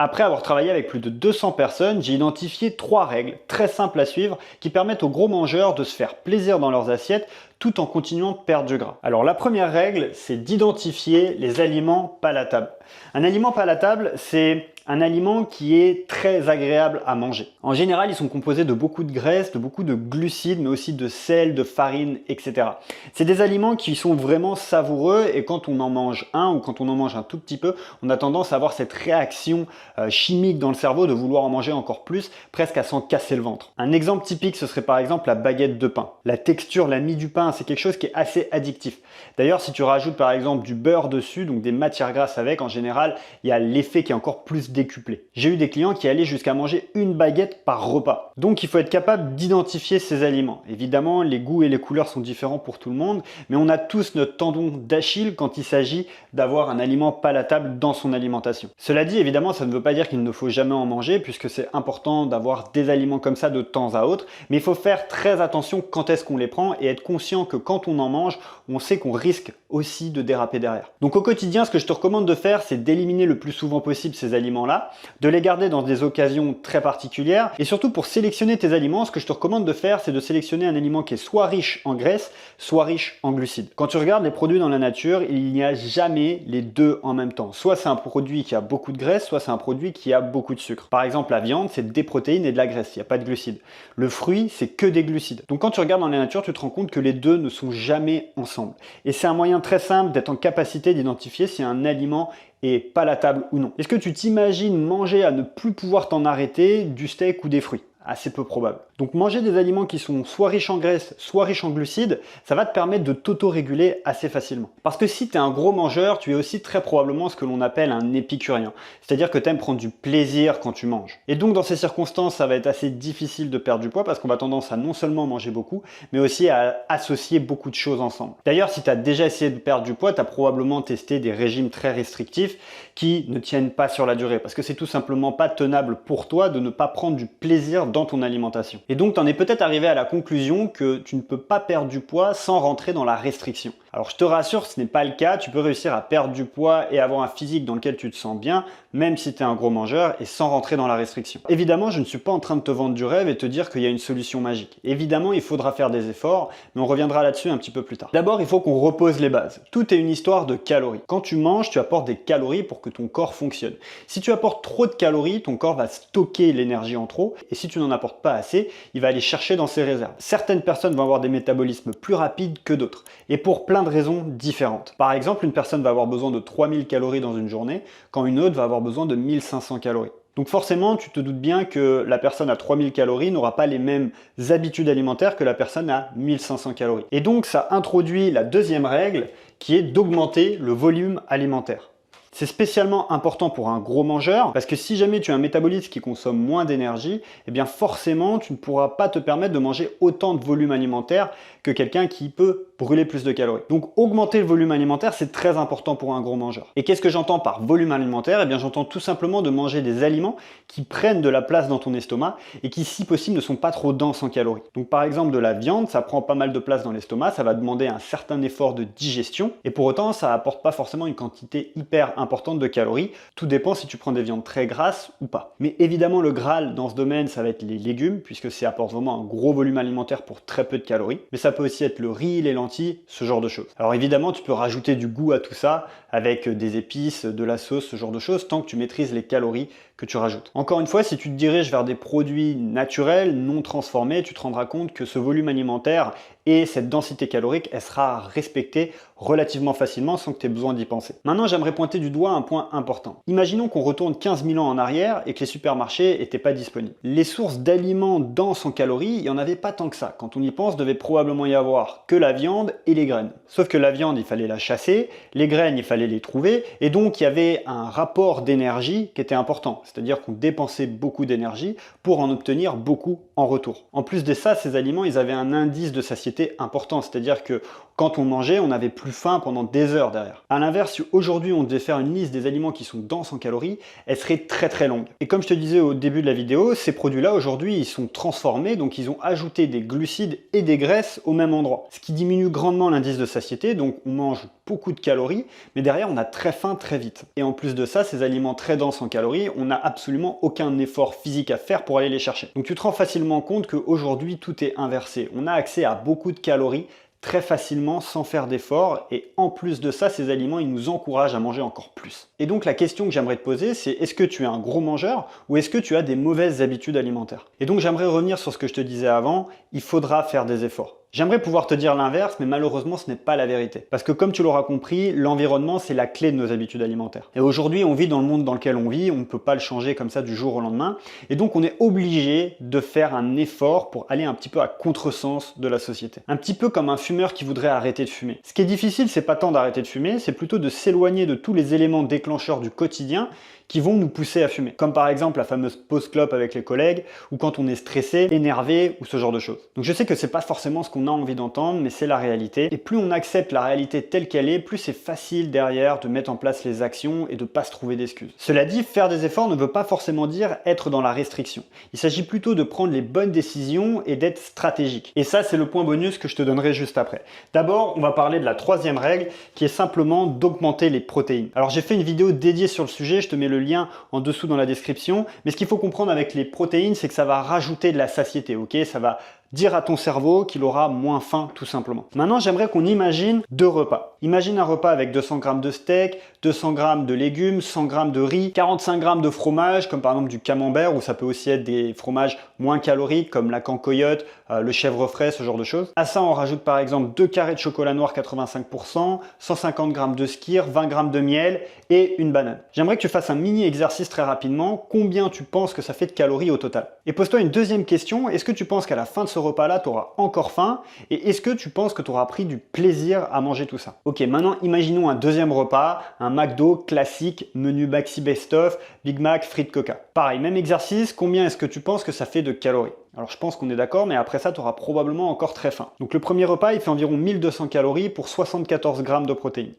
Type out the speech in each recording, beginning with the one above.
Après avoir travaillé avec plus de 200 personnes, j'ai identifié 3 règles très simples à suivre qui permettent aux gros mangeurs de se faire plaisir dans leurs assiettes tout en continuant de perdre du gras. Alors la première règle, c'est d'identifier les aliments palatables. Un aliment palatable, c'est un aliment qui est très agréable à manger. En général, ils sont composés de beaucoup de graisse, de beaucoup de glucides, mais aussi de sel, de farine, etc. C'est des aliments qui sont vraiment savoureux et quand on en mange un ou quand on en mange un tout petit peu, on a tendance à avoir cette réaction chimique dans le cerveau de vouloir en manger encore plus, presque à s'en casser le ventre. Un exemple typique, ce serait par exemple la baguette de pain. La texture, la mie du pain, c'est quelque chose qui est assez addictif. D'ailleurs, si tu rajoutes par exemple du beurre dessus, donc des matières grasses avec, en général, il y a l'effet qui est encore plus décuplé. J'ai eu des clients qui allaient jusqu'à manger une baguette par repas. Donc il faut être capable d'identifier ces aliments. Évidemment, les goûts et les couleurs sont différents pour tout le monde, mais on a tous notre tendon d'Achille quand il s'agit d'avoir un aliment palatable dans son alimentation. Cela dit, évidemment, ça ne veut pas dire qu'il ne faut jamais en manger, puisque c'est important d'avoir des aliments comme ça de temps à autre, mais il faut faire très attention quand est-ce qu'on les prend et être conscient que quand on en mange, on sait qu'on risque aussi de déraper derrière. Donc au quotidien, ce que je te recommande de faire, c'est d'éliminer le plus souvent possible ces aliments-là, de les garder dans des occasions très particulières, et surtout pour sélectionner tes aliments, ce que je te recommande de faire, c'est de sélectionner un aliment qui est soit riche en graisse, soit riche en glucides. Quand tu regardes les produits dans la nature, il n'y a jamais les deux en même temps. Soit c'est un produit qui a beaucoup de graisse, soit c'est un produit qui a beaucoup de sucre. Par exemple, la viande, c'est des protéines et de la graisse, il n'y a pas de glucides. Le fruit, c'est que des glucides. Donc quand tu regardes dans la nature, tu te rends compte que les deux ne sont jamais ensemble. Et c'est un moyen très simple d'être en capacité d'identifier si un aliment est palatable ou non. Est-ce que tu t'imagines manger à ne plus pouvoir t'en arrêter du steak ou des fruits? Assez peu probable. Donc manger des aliments qui sont soit riches en graisse, soit riches en glucides, ça va te permettre de t'auto-réguler assez facilement. Parce que si tu es un gros mangeur, tu es aussi très probablement ce que l'on appelle un épicurien. C'est-à-dire que tu aimes prendre du plaisir quand tu manges. Et donc dans ces circonstances, ça va être assez difficile de perdre du poids parce qu'on va tendance à non seulement manger beaucoup, mais aussi à associer beaucoup de choses ensemble. D'ailleurs, si tu as déjà essayé de perdre du poids, tu as probablement testé des régimes très restrictifs qui ne tiennent pas sur la durée. Parce que c'est tout simplement pas tenable pour toi de ne pas prendre du plaisir dans ton alimentation. Et donc, tu en es peut-être arrivé à la conclusion que tu ne peux pas perdre du poids sans rentrer dans la restriction. Alors, je te rassure, ce n'est pas le cas. Tu peux réussir à perdre du poids et avoir un physique dans lequel tu te sens bien, même si tu es un gros mangeur et sans rentrer dans la restriction. Évidemment, je ne suis pas en train de te vendre du rêve et te dire qu'il y a une solution magique. Évidemment, il faudra faire des efforts, mais on reviendra là-dessus un petit peu plus tard. D'abord, il faut qu'on repose les bases. Tout est une histoire de calories. Quand tu manges, tu apportes des calories pour que ton corps fonctionne. Si tu apportes trop de calories, ton corps va stocker l'énergie en trop, et si tu n'en apportes pas assez, il va aller chercher dans ses réserves. Certaines personnes vont avoir des métabolismes plus rapides que d'autres, et pour plein de raisons différentes. Par exemple, une personne va avoir besoin de 3000 calories dans une journée, quand une autre va avoir besoin de 1500 calories. Donc forcément, tu te doutes bien que la personne à 3000 calories n'aura pas les mêmes habitudes alimentaires que la personne à 1500 calories. Et donc ça introduit la deuxième règle, qui est d'augmenter le volume alimentaire. C'est spécialement important pour un gros mangeur parce que si jamais tu as un métabolisme qui consomme moins d'énergie, eh bien forcément tu ne pourras pas te permettre de manger autant de volume alimentaire que quelqu'un qui peut brûler plus de calories. Donc augmenter le volume alimentaire, c'est très important pour un gros mangeur. Et qu'est-ce que j'entends par volume alimentaire? Eh bien j'entends tout simplement de manger des aliments qui prennent de la place dans ton estomac et qui si possible ne sont pas trop denses en calories. Donc par exemple de la viande, ça prend pas mal de place dans l'estomac, ça va demander un certain effort de digestion et pour autant ça apporte pas forcément une quantité hyper importante de calories. Tout dépend si tu prends des viandes très grasses ou pas. Mais évidemment le Graal dans ce domaine, ça va être les légumes puisque ça apporte vraiment un gros volume alimentaire pour très peu de calories. Mais ça peut aussi être le riz, les lentilles, ce genre de choses. Alors évidemment, tu peux rajouter du goût à tout ça avec des épices, de la sauce, ce genre de choses, tant que tu maîtrises les calories que tu rajoutes. Encore une fois, si tu te diriges vers des produits naturels, non transformés, tu te rendras compte que ce volume alimentaire et cette densité calorique, elle sera respectée relativement facilement sans que tu aies besoin d'y penser. Maintenant, j'aimerais pointer du doigt un point important. Imaginons qu'on retourne 15 000 ans en arrière et que les supermarchés n'étaient pas disponibles. Les sources d'aliments denses en calories, il n'y en avait pas tant que ça. Quand on y pense, devait probablement y avoir que la viande et les graines. Sauf que la viande, il fallait la chasser, les graines, il fallait les trouver, et donc il y avait un rapport d'énergie qui était important. C'est-à-dire qu'on dépensait beaucoup d'énergie pour en obtenir beaucoup en retour. En plus de ça, ces aliments, ils avaient un indice de satiété important. C'est-à-dire que quand on mangeait, on n'avait plus faim pendant des heures derrière. A l'inverse, si aujourd'hui on devait faire une liste des aliments qui sont denses en calories, elle serait très longue. Et comme je te disais au début de la vidéo, ces produits-là aujourd'hui, ils sont transformés, donc ils ont ajouté des glucides et des graisses au même endroit. Ce qui diminue grandement l'indice de satiété, donc on mange beaucoup de calories, mais derrière on a très faim très vite. Et en plus de ça, ces aliments très denses en calories, on n'a absolument aucun effort physique à faire pour aller les chercher. Donc tu te rends facilement compte qu'aujourd'hui tout est inversé. On a accès à beaucoup de calories très facilement sans faire d'efforts, et en plus de ça, ces aliments, ils nous encouragent à manger encore plus. Et donc la question que j'aimerais te poser, c'est est-ce que tu es un gros mangeur ou est-ce que tu as des mauvaises habitudes alimentaires? Et donc j'aimerais revenir sur ce que je te disais avant, il faudra faire des efforts. J'aimerais pouvoir te dire l'inverse, mais malheureusement ce n'est pas la vérité. Parce que comme tu l'auras compris, l'environnement c'est la clé de nos habitudes alimentaires. Et aujourd'hui on vit dans le monde dans lequel on vit, on ne peut pas le changer comme ça du jour au lendemain. Et donc on est obligé de faire un effort pour aller un petit peu à contresens de la société. Un petit peu comme un fumeur qui voudrait arrêter de fumer. Ce qui est difficile, c'est pas tant d'arrêter de fumer, c'est plutôt de s'éloigner de tous les éléments déclencheurs du quotidien qui vont nous pousser à fumer. Comme par exemple la fameuse pause clope avec les collègues, ou quand on est stressé, énervé, ou ce genre de choses. Donc je sais que c'est pas forcément ce qu'on a envie d'entendre, mais c'est la réalité. Et plus on accepte la réalité telle qu'elle est, plus c'est facile derrière de mettre en place les actions et de pas se trouver d'excuses. Cela dit, faire des efforts ne veut pas forcément dire être dans la restriction. Il s'agit plutôt de prendre les bonnes décisions et d'être stratégique. Et ça, c'est le point bonus que je te donnerai juste après. D'abord, on va parler de la troisième règle, qui est simplement d'augmenter les protéines. Alors j'ai fait une vidéo dédiée sur le sujet, je te mets le lien en dessous dans la description. Mais ce qu'il faut comprendre avec les protéines, c'est que ça va rajouter de la satiété, ok? Ça va dire à ton cerveau qu'il aura moins faim tout simplement. Maintenant, j'aimerais qu'on imagine 2 repas. Imagine un repas avec 200 g de steak, 200 g de légumes, 100 g de riz, 45 g de fromage, comme par exemple du camembert, ou ça peut aussi être des fromages moins caloriques, comme la cancoyote, le chèvre frais, ce genre de choses. À ça, on rajoute par exemple 2 carrés de chocolat noir 85%, 150 g de skyr, 20 g de miel et une banane. J'aimerais que tu fasses un mini exercice très rapidement. Combien tu penses que ça fait de calories au total? Et pose-toi une deuxième question. Est-ce que tu penses qu'à la fin de ce repas-là, tu auras encore faim? Et est-ce que tu penses que tu auras pris du plaisir à manger tout ça? Ok, maintenant imaginons un deuxième repas, un McDo classique, menu Maxi Best-of, Big Mac, frites, Coca. Pareil, même exercice, combien est-ce que tu penses que ça fait de calories? Alors je pense qu'on est d'accord, mais après ça, tu auras probablement encore très faim. Donc le premier repas, il fait environ 1200 calories pour 74 g de protéines.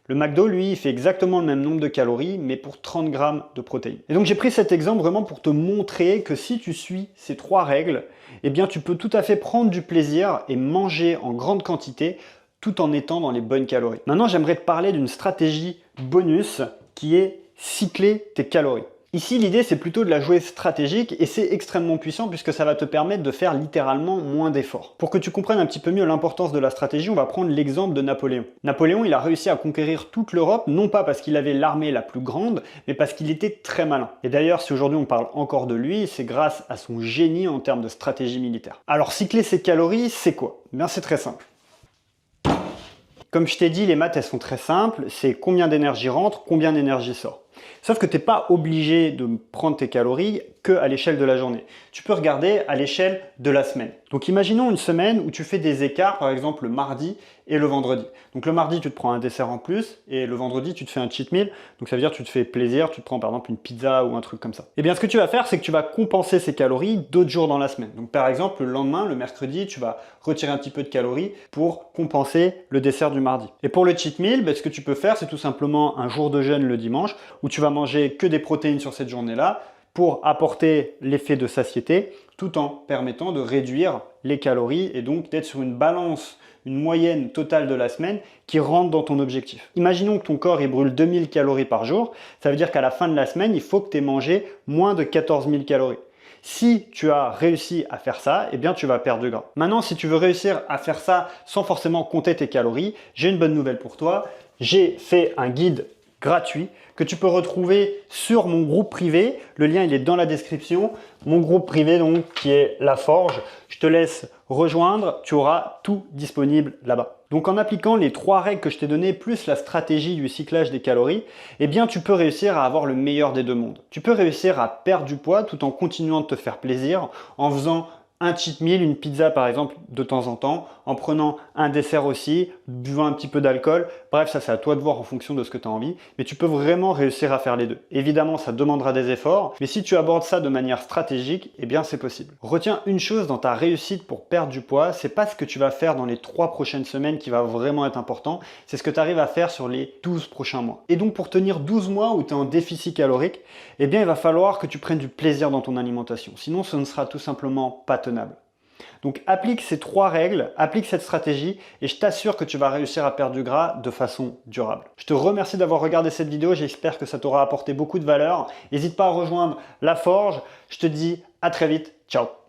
Le McDo, lui, il fait exactement le même nombre de calories, mais pour 30 g de protéines. Et donc j'ai pris cet exemple vraiment pour te montrer que si tu suis ces 3 règles, eh bien tu peux tout à fait prendre du plaisir et manger en grande quantité tout en étant dans les bonnes calories. Maintenant, j'aimerais te parler d'une stratégie bonus qui est cycler tes calories. Ici, l'idée, c'est plutôt de la jouer stratégique et c'est extrêmement puissant puisque ça va te permettre de faire littéralement moins d'efforts. Pour que tu comprennes un petit peu mieux l'importance de la stratégie, on va prendre l'exemple de Napoléon. Napoléon, il a réussi à conquérir toute l'Europe, non pas parce qu'il avait l'armée la plus grande, mais parce qu'il était très malin. Et d'ailleurs, si aujourd'hui on parle encore de lui, c'est grâce à son génie en termes de stratégie militaire. Alors, cycler ses calories, c'est quoi? Bien, c'est très simple. Comme je t'ai dit, les maths, elles sont très simples. C'est combien d'énergie rentre, combien d'énergie sort. Sauf que tu n'es pas obligé de prendre tes calories qu'à l'échelle de la journée. Tu peux regarder à l'échelle de la semaine. Donc imaginons une semaine où tu fais des écarts, par exemple le mardi et le vendredi. Donc le mardi, tu te prends un dessert en plus et le vendredi, tu te fais un cheat meal. Donc ça veut dire que tu te fais plaisir, tu te prends par exemple une pizza ou un truc comme ça. Et bien ce que tu vas faire, c'est que tu vas compenser ces calories d'autres jours dans la semaine. Donc par exemple, le lendemain, le mercredi, tu vas retirer un petit peu de calories pour compenser le dessert du mardi. Et pour le cheat meal, ce que tu peux faire, c'est tout simplement un jour de jeûne le dimanche où tu vas manger que des protéines sur cette journée-là pour apporter l'effet de satiété tout en permettant de réduire les calories et donc d'être sur une balance, une moyenne totale de la semaine qui rentre dans ton objectif. Imaginons que ton corps il brûle 2000 calories par jour, ça veut dire qu'à la fin de la semaine, il faut que tu aies mangé moins de 14 000 calories. Si tu as réussi à faire ça, eh bien tu vas perdre du gras. Maintenant, si tu veux réussir à faire ça sans forcément compter tes calories, j'ai une bonne nouvelle pour toi. J'ai fait un guide gratuit que tu peux retrouver sur mon groupe privé. Le lien il est dans la description. Mon groupe privé donc qui est La Forge. Je te laisse rejoindre, tu auras tout disponible là-bas. Donc en appliquant les 3 règles que je t'ai données plus la stratégie du cyclage des calories, eh bien tu peux réussir à avoir le meilleur des deux mondes. Tu peux réussir à perdre du poids tout en continuant de te faire plaisir, en faisant un cheat meal, une pizza par exemple de temps en temps, en prenant un dessert aussi, buvant un petit peu d'alcool. Bref, ça c'est à toi de voir en fonction de ce que tu as envie, mais tu peux vraiment réussir à faire les deux. Évidemment, ça demandera des efforts, mais si tu abordes ça de manière stratégique, eh bien c'est possible. Retiens une chose dans ta réussite pour perdre du poids, c'est pas ce que tu vas faire dans les 3 prochaines semaines qui va vraiment être important, c'est ce que tu arrives à faire sur les 12 prochains mois. Et donc pour tenir 12 mois où tu es en déficit calorique, eh bien il va falloir que tu prennes du plaisir dans ton alimentation, sinon ce ne sera tout simplement pas tenable. Donc applique ces 3 règles, applique cette stratégie et je t'assure que tu vas réussir à perdre du gras de façon durable. Je te remercie d'avoir regardé cette vidéo, j'espère que ça t'aura apporté beaucoup de valeur. N'hésite pas à rejoindre La Forge, je te dis à très vite, ciao.